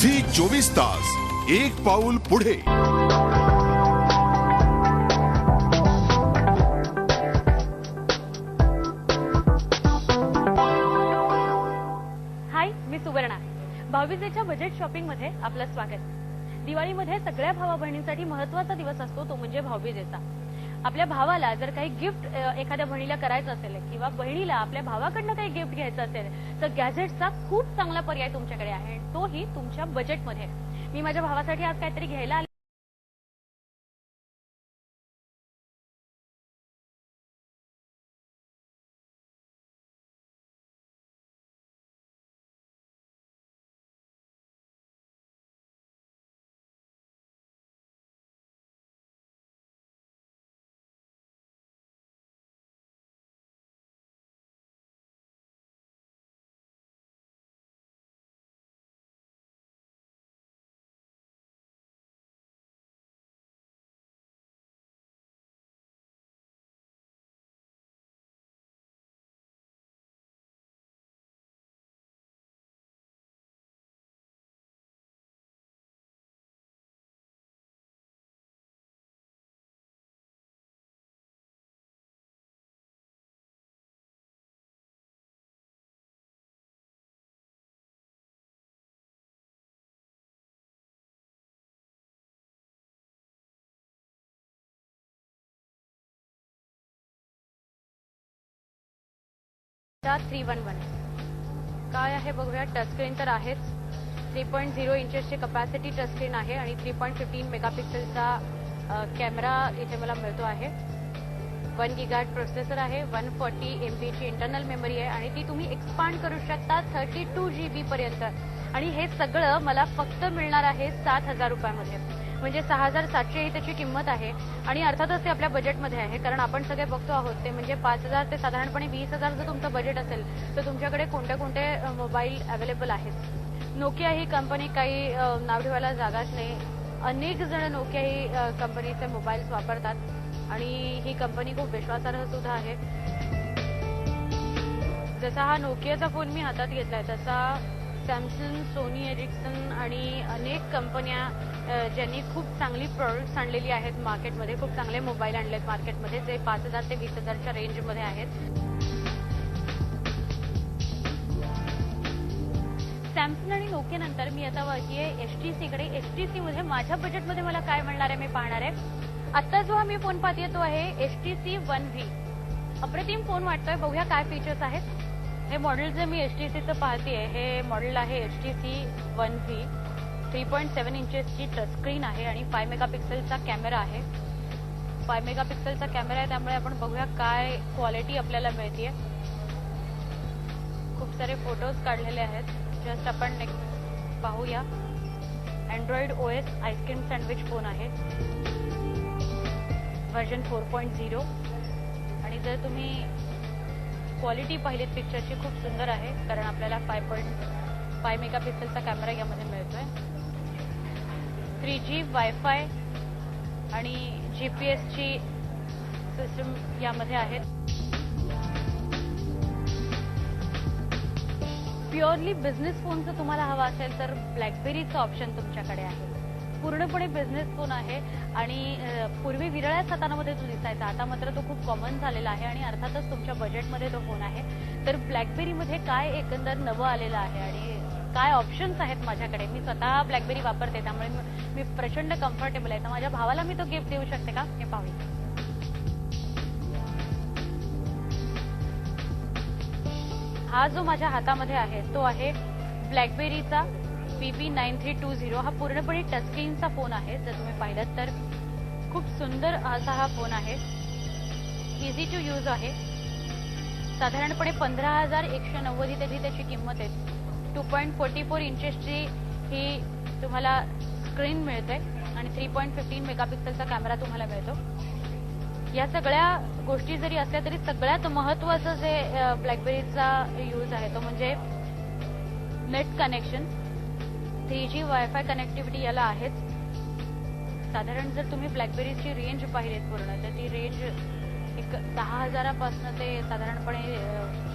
Zee 24 तास एक पाऊल पुढे। हाय, मी सुवर्णा। भाऊबीजेच्या बजेट शॉपिंग मध्ये आपलं स्वागत। दिवाळीमध्ये सगळ्या भावा बहिणींसाठी महत्त्वाचा दिवस असतो तो म्हणजे भाऊबीजेचा। आपल्या भावाला जर काही गिफ्ट एखाद्या बहिणीला करायचं असेल किंवा बहिणीला आपल्या भावाकडनं काही गिफ्ट घ्यायचं असेल तर गॅजेट्सचा खूप चांगला पर्याय तुमच्याकडे आहे, तोही तुमच्या बजेटमध्ये। मी माझ्या भावासाठी आज काहीतरी घ्यायला आले। चा 311 काय आहे बघूया। टच स्क्रीन तर आहेच, 3.0 इंचेसची कॅपॅसिटी टच स्क्रीन आहे आणि 3.15 मेगापिक्सेलचा कॅमेरा इथे मला मिळतो आहे। 1 गीगाहर्ट्झ प्रोसेसर आहे, 140 MB ची इंटरनल मेमरी आहे आणि ती तुम्ही एक्सपांड करू शकता 32 GB पर्यंत। आणि हे सगळं मला फक्त मिळणार आहे 7,000 रुपयामध्ये, म्हणजे 6,700 ही त्याची किंमत आहे। आणि अर्थातच ते आपल्या बजेटमध्ये आहे, कारण आपण सगळे बघतो आहोत ते म्हणजे 5,000 ते साधारणपणे 20,000 जर तुमचं बजेट असेल तर तुमच्याकडे कोणते कोणते मोबाईल अवेलेबल आहेत। नोकिया ही कंपनी काही नाव ठेवायला जागाच नाही, अनेक जण नोकिया ही कंपनीचे मोबाईल्स वापरतात आणि ही कंपनी खूप विश्वासार्ह सुद्धा आहे। जसा हा नोकियाचा फोन मी हातात घेतलाय तसा सॅमसंग, सोनी एरिक्सन आणि अनेक कंपन्या ज्यांनी खूप चांगली प्रोडक्ट्स आणलेली आहेत मार्केटमध्ये, खूप चांगले मोबाईल आणलेत मार्केटमध्ये जे 5,000 ते 20,000च्या रेंजमध्ये आहेत। सॅमसंग आणि नोकिया नंतर मी आता वळतीये HTC कडे। HTC मध्ये माझ्या बजेटमध्ये मला काय मिळणार आहे मी पाहणार आहे। आता जो हा मी फोन पाहतेय तो आहे HTC One V। अप्रतिम फोन वाटतोय, बघूया काय फीचर्स आहेत। हे मॉडेल जे मी HTCचं पाहतेय हे मॉडेल आहे HTC One V। 3.7 इंचेसची टच स्क्रीन आहे आणि 5 मेगापिक्सेलचा कॅमेरा आहे। 5 मेगापिक्सेलचा कॅमेरा आहे त्यामुळे आपण बघूया काय क्वालिटी आपल्याला मिळते। खूप सारे फोटोज काढलेले आहेत, जस्ट आपण पाहूया। Android OS ice cream sandwich phone आहे, व्हर्जन 4.0 आणि जर तुम्ही क्वालिटी पाहिलीत पिक्चरची खूप सुंदर आहे, कारण आपल्याला 5 मेगापिक्सेलचा कॅमेरा यामध्ये मिळतोय। 3G वायफाय आणि GPS ची सिस्टम यामध्ये आहेत। प्युअरली बिझनेस फोन जर तुम्हाला हवा असेल तर ब्लॅकबेरीचा ऑप्शन तुमच्याकडे आहे। पूर्णपणे बिझनेस फोन आहे आणि पूर्वी विरळ्याच हातांमध्ये तो दिसायचा, आता मात्र तो खूप कॉमन झालेला आहे आणि अर्थातच तुमच्या बजेटमध्ये तो फोन आहे। तर ब्लॅकबेरीमध्ये काय एकंदर नवं आलेलं आहे आणि काय ऑप्शन्स आहेत माझ्याकडे, मी स्वतः ब्लॅकबेरी वापरते त्यामुळे मी प्रचंड कम्फर्टेबल आहे। तर माझ्या भावाला मी तो गिफ्ट देऊ शकते का हे पाहूया। हा जो माझ्या हातामध्ये आहे तो आहे ब्लॅकबेरीचा BB9320। हा पूर्णपणे टच स्क्रीनचा फोन आहे, जर तुम्ही पाहिलात तर खूप सुंदर असा हा फोन आहे। इझी टू यूज आहे, साधारणपणे 15,190 ही त्याची किंमत आहे। 2.44 इंचेसची ही तुम्हाला स्क्रीन मिळते आणि 3.15 मेगापिक्सेलचा कॅमेरा तुम्हाला मिळतो। या सगळ्या गोष्टी जरी असल्या तरी सगळ्यात महत्त्वाचं जे ब्लॅकबेरीचा यूज आहे तो म्हणजे net connection. 3G wifi connectivity याला आहेच। साधारण जर तुम्ही ब्लॅकबेरीची रेंज पाहिलीत पूर्ण तर ती रेंज एक 10,000 पासून ते साधारणपणे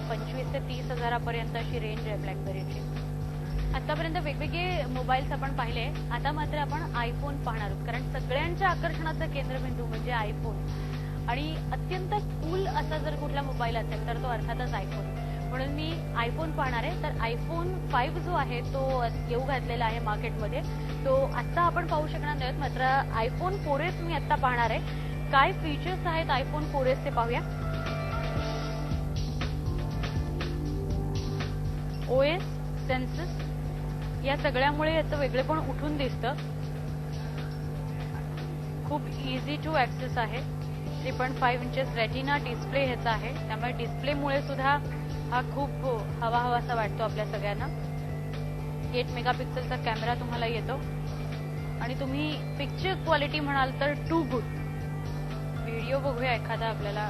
25,000 ते 30,000 पर्यंत अशी रेंज आहे ब्लॅकबेरीची। आतापर्यंत वेगवेगळे मोबाईल्स आपण पाहिले. आता मात्र आपण आयफोन पाहणार आहोत, कारण सगळ्यांच्या आकर्षणाचं केंद्रबिंदू म्हणजे आयफोन. आणि अत्यंत कूल असा जर कुठला मोबाईल असेल तर तो अर्थातच आयफोन. म्हणून मी आयफोन पाहणार आहे. तर आयफोन 5 जो आहे तो येऊ घातलेला आहे मार्केटमध्ये. तो आत्ता आपण पाहू शकणार नाहीत, मात्र आयफोन 4S मी आत्ता पाहणार आहे. काय फीचर्स आहेत आयफोन 4S ते पाहूया. OS सेन्सेस या सगळ्यामुळे याचं वेगळेपण उठून दिसतं. खूप इझी टू ऍक्सेस आहे. 3.5 इंचेस रेटिना डिस्प्ले ह्याचा आहे, त्यामुळे डिस्प्लेमुळे सुद्धा हा खूप हवाहवासा वाटतो आपल्या सगळ्यांना. 8 मेगापिक्सेलचा कॅमेरा तुम्हाला येतो आणि तुम्ही पिक्चर क्वालिटी म्हणाल तर टू गुड. व्हिडिओ बघूया एखादा आपल्याला.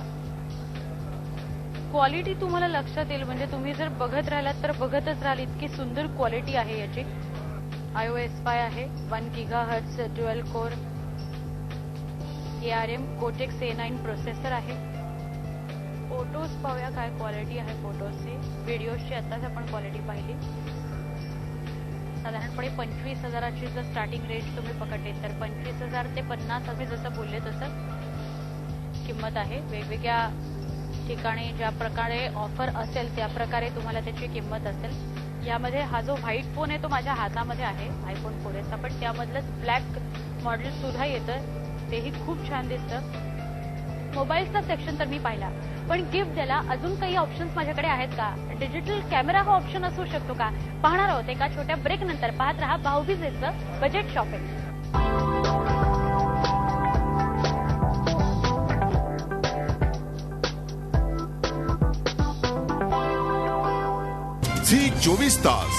क्वालिटी तुम्हाला लक्षात येईल, म्हणजे तुम्ही जर बघत राहिलात तर बघतच राहाल, इतकी सुंदर क्वालिटी आहे याची. iOS 5 आहे. 1 GHz dual core ARM Cortex A9 processor आहे. फोटोज पाहूया काय क्वालिटी आहे फोटोजची. व्हिडिओजची आताच आपण क्वालिटी पाहिली. साधारणपणे 25,000ची जर स्टार्टिंग रेंज तुम्ही पकडले तर 25,000 ते 50,000 मी जसं बोलले तसं किंमत आहे. वेगवेगळ्या ठिकाणी ज्या प्रकारे ऑफर असेल त्या प्रकारे तुम्हाला त्याची किंमत असेल. यामध्ये हा जो व्हाईट फोन आहे तो माझ्या हातामध्ये आहे आयफोन 4S, पण त्यामधलंच ब्लॅक मॉडेल सुद्धा येतं, तेही खूप छान दिसतं. मोबाईलचा सेक्शन तर मी पाहिला, पण गिफ्ट द्यायला अजून काही ऑप्शन्स माझ्याकडे आहेत का? डिजिटल कॅमेरा हा ऑप्शन असू शकतो का? पाहणार आहोत एका छोट्या ब्रेक नंतर. पाहत रहा भाऊबीजेचं बजेट शॉपिंग. झी 24 तास